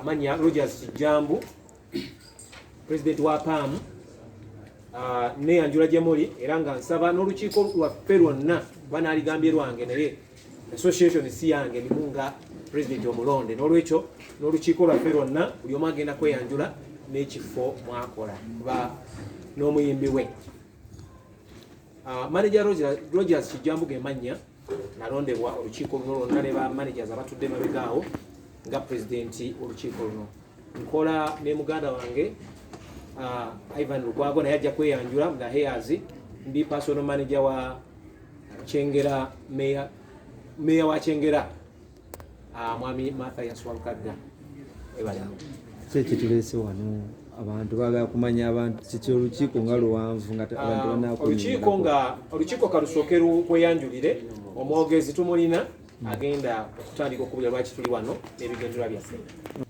manya Rogers Jambu president wa PAM ne Anjula Jemoli era nga nsaba n'olukiiko lwaffe lwonna banaaligambye lwange naye association si yange nimunga president omulonde n'olwekyo n'olukiiko lwaffe lwonna buli omu agenda kweyanjula n'ekifo mwakola kuba n'omuyimbi we manager Rogers Kijambu ge mannya nalondebwa olukiiko luno lwonna ne ba managers abatudde mabegaawo nga president olukiiko luno nkola ne muganda wange Ivan Lukwago naye ajja kweyanjula nga heyazi ndi personal manager wa Chengera mayor wa Chengera mwami Martha Yaswalukadda ebalawo kyekitulese wano abantu baagala kumanya abantu kiki olukiiko nga luwanvu nga abantu banakunyumira olukiiko kalusookeru kweyanjulire omwogezi tumulina agenda okutandika okubulira lwaki tuli wano n'ebigendererwa byaffe.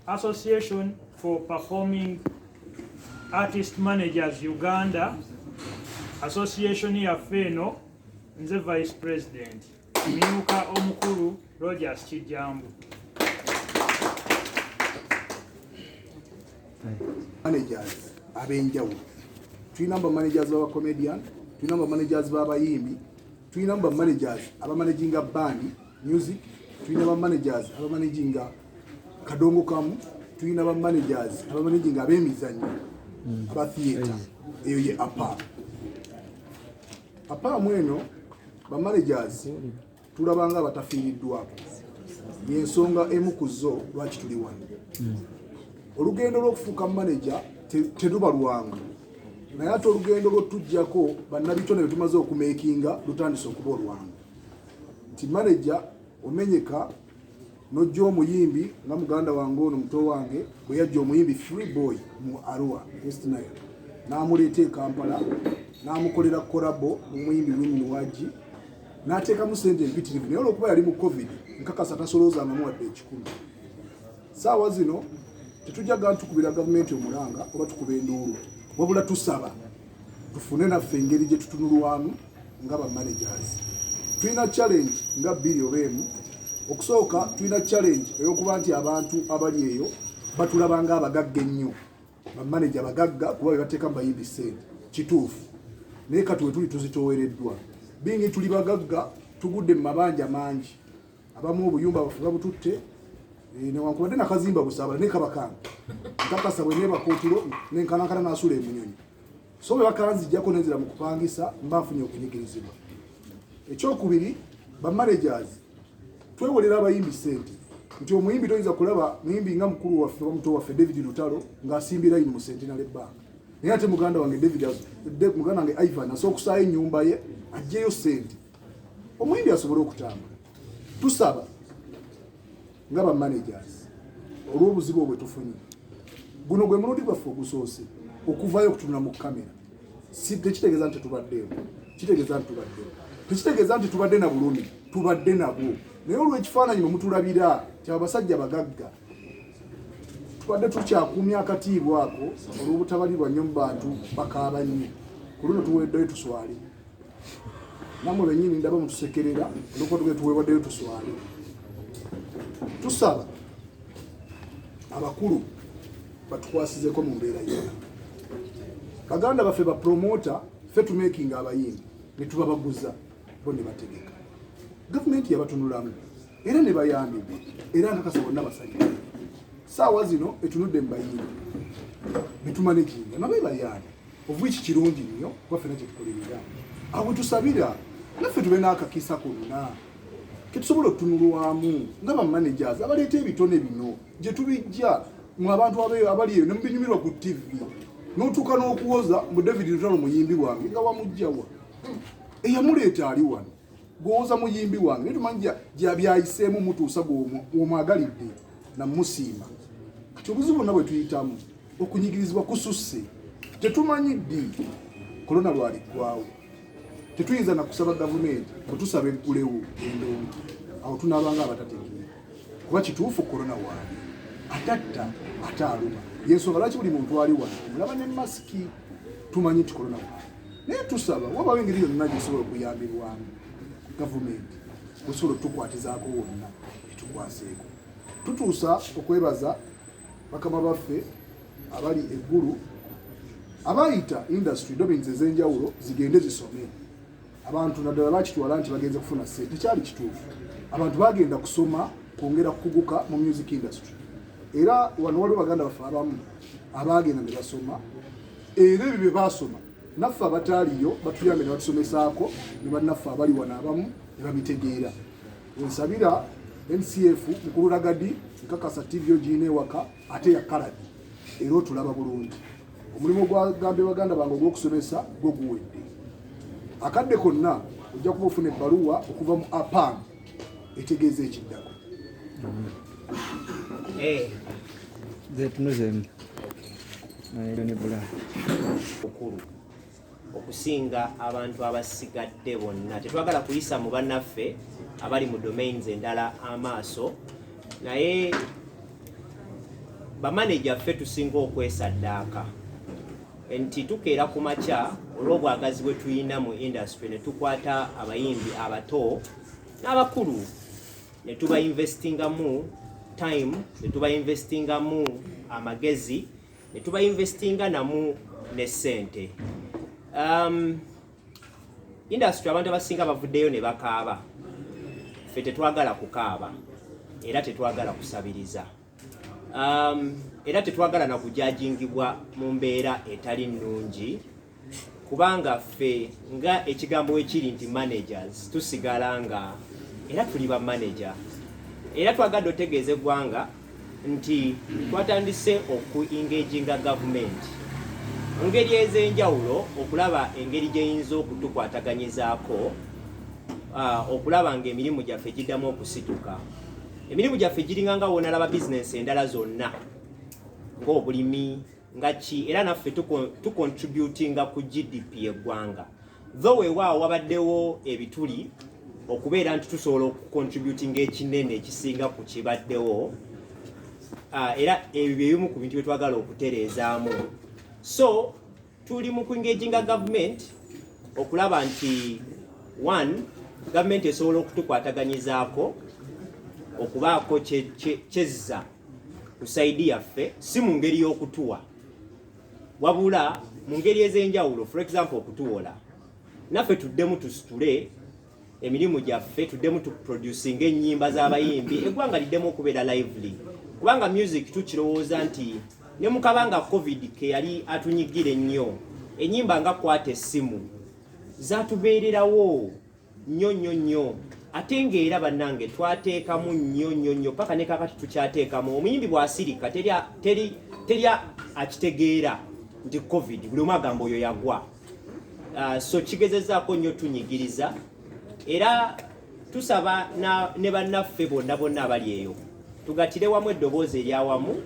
Association for Performing Artist Managers Uganda, association yaffe eno nze vice president myuka omukulu Rogers Kijambu. Managers abenjawulo tulina managers baba comedian, tulina managers baba yimbi, tulina managers aba managing band music, tulina managers aba managing kadongo kamu, tulina managers aba managing abemizanyo aba theater eyo ye apa mweno ba managers tulabanga batafiiriddwako yensonga emukuzo lwaki tuli wano. Olugendo lw'okufuuka manager teruba lwangu naye ate olugendo lw'otujjako bannabitone bye tumaze okumeekinga lutandise okuba olwangu nti manager omenyeka n'ojja omuyimbi nga muganda wange ono muto wange bwe yajja omuyimbi Free Boy mu Arua West Nile n'amuleeta e Kampala n'amukolera kolabo n'omuyimbi Winnie Waji n'ateekamu ssente empitirivu naye olw'okuba yali mu covid nkakasa tasoloozanga muwadde ekikumi. Saawa zino tetujjaga ntukubira gavumenti omulanga oba tukuba enduulu wabula tusaba tufune naffe engeri gye tutunulwamu nga ba managers. Tulina challenge nga bbiri oba emu. Okusooka tulina challenge ey'okuba nti abantu abali eyo batulabanga abagagga ennyo bamanager bagagga kuba bebateeka bayimbi ssente kituufu naye kati we tuli tuzitoowereddwa bingi tuli bagagga tugudde mu mabanja mangi abamu obuyumba bafuga bututte newankubadde nakazimba busaabala naye kabakanga nkakasa bwe neebakootulo nenkanankana n'asuula emunyonyi so bwe bakanzijjako nenzira mu kupangisa mba nfunye okunyigirizibwa. Ekyokubiri bamanagers twewolera abayimbi ssente nti omuyimbi toyinza kulaba muyimbi nga mukulu waffe omuto waffe David Lutalo ng'asimbira ino mu Centenary Bank naye ate muganda wange muganda wange Ivan asobola okusaayo ennyumba ye aggyeyo ssente omuyimbi asobole okutambula. Tusaba nga ba managers olw'obuzibu obwe tufunye guno gwe mulundi gwaffe ogusoose okuvaayo okutunula mu kamera tekitegeeza nti tubaddeewo kitegeeza nti tubaddeewo tekitegeeza nti tubadde na bulumi tubadde nabwo naye olw'ekifaananyi mwe mutulabira kyabasajja bagagga tubadde tukyakuumya akatiibwa ako olw'obutabalirwa nnyo mu bantu bakaaba nnyo ku luno tuwereddeyo tuswale nammwe bennyini ndaba mutusekerera olwokuba tugee tuweebwaddeyo tuswale. Tusaba abakulu batukwasizeko mu mbeera yonna baganda baffe ba promoter ffe tumakinga abayimbi ne tubabaguza bo ne bategeka gavumenti yabatunulamu era ne bayambibwa era nkakasa bonna basajja saawa zino etunudde mu bayimbi betumanaginga nabe bayambi ovuiki kirungi nnyo kuba ffena kyetukolerera awo tusabira naffe tube n'akakisa konna ketusobola okutunulwamu nga bamanagers abaleeta ebitone bino gye tubijja mu abantu abali eyo ne mubinyumirwa ku TV n'otuuka n'okuwoza mu David Lutalo muyimbi wange nga wamugjawa eyamuleeta ali wano gwowoza muyimbi wange naye tumanyi gyabyayiseemu mutuusa gwomwagalidde namusiima kati obuzibu bonna bwe tuyitamu okunyigirizibwa kususse tetumanyi ddi korona lwaliggwawo tetuyinza nakusaba gavumenti bwetusaba eggulewo endongi awo tunaabanga abatategeera kuba kituufu korona waali atatta ate aluma yensonga lwaki buli muntu ali wano mulaba ne masiki tumanyi nti korona waali naye tusaba wabawo engeri yonna gyesobola okuyambibwamu gavumenti wesobola otukwatizaako wonna etukwaseeko tutuusa okwebaza bakama baffe abali eggulu abayita industry domains ez'enjawulo zigende zisome. Abantu naddala bakitwala nti bagenze kufuna ssente, tekyali kituufu. Abantu bagenda kusoma kwongera kukuguka mu music industry. Era wano waliwo baganda baffe abamu abagenda ne basoma, era ebyo bye baasoma naffe abataaliyo batuyambe ne batusomesaako, ne bannaffe abali wano abamu ne babitegeera. Nsabira NCF mukulu Ragadi nkakasa TV ogiyina ewaka ate ya kaladi era otulaba bulungi. Omulimu gwagambe baganda bange ogw'okusomesa gwo guwedde. Akadde konna ojja kuba ofuna ebbaluwa okuva mu APAN etegeeza ekiddako. Okusinga abantu abasigadde bonna. Tetwagala kuyisa mu bannaffe abali mu domains endala amaaso, naye bamaneja ffe tusinga okwesaddaaka nti tukeera ku makya olw'obwagazi bwe tuyina mu industry ne tukwata abayimbi abato n'abakulu ne tubainvestingamu time, ne tubainvestingamu amagezi, ne tubainvestinga namu ne ssente. Industry abantu abasinga bavuddeyo ne bakaaba. Ffe tetwagala kukaaba era tetwagala kusabiriza. Era tetwagala na kujajingibwa mu mbeera etali nnungi, kubanga ffe nga ekigambo ekiri nti managers tusigala nga era tuli ba manager. Era twagadde otegeeza eggwanga nti twatandise oku-engaginga government mu ngeri ez'enjawulo okulaba engeri gyeyinza okutukwataganyizaako, okulaba ng'emirimu gyaffe giddamu okusituka. Emirimu gyaffe giringa nga wonalaba bizinensi endala zonna ng'obulimi nga ki, era naffe tukontributinga ku GDP eggwanga. Though weewaawo wabaddewo ebituli okubeera nti tusobola okukontributinga ekinene ekisinga ku kibaddewo, era ebyo byebimu ku bintu bye twagala okutereezaamu. So tuli mu kuengaginga government okulaba nti one, government esobola okutukwataganyizaako okubaako kyezza ku saidi yaffe, si mu ngeri y'okutuwa wabula mu ngeri ez'enjawulo. For example, okutuwola naffe tuddemu tusitule emirimu gyaffe, tuddemu tuproducinga ennyimba z'abayimbi, eggwanga liddemu okubeera lively, kubanga music tukirowooza nti ne mukabanga covid ke yali atunyigira ennyo, ennyimba nga kwata essimu zatubeererawo nnyo, ate ng'era bannange twateekamu nnyo paka ne kakati tukyateekamu. Omuyimbi bw'asirika teri akitegeera nti covid, buli omu agamba oyo yagwa. So kigezezaako nnyo tunyigiriza, era tusaba ne bannaffe bonna abali eyo tugatire wamu eddoboozi eryawamu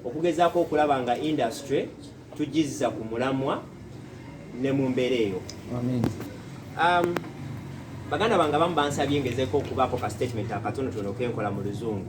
okugezaako okulaba nga industry tugizza ku mulamwa ne mu mbeera eyo. Baganda bange abamu bansabye ngezeeko okubaako ka statement akatonotono kenkola mu Luzungu.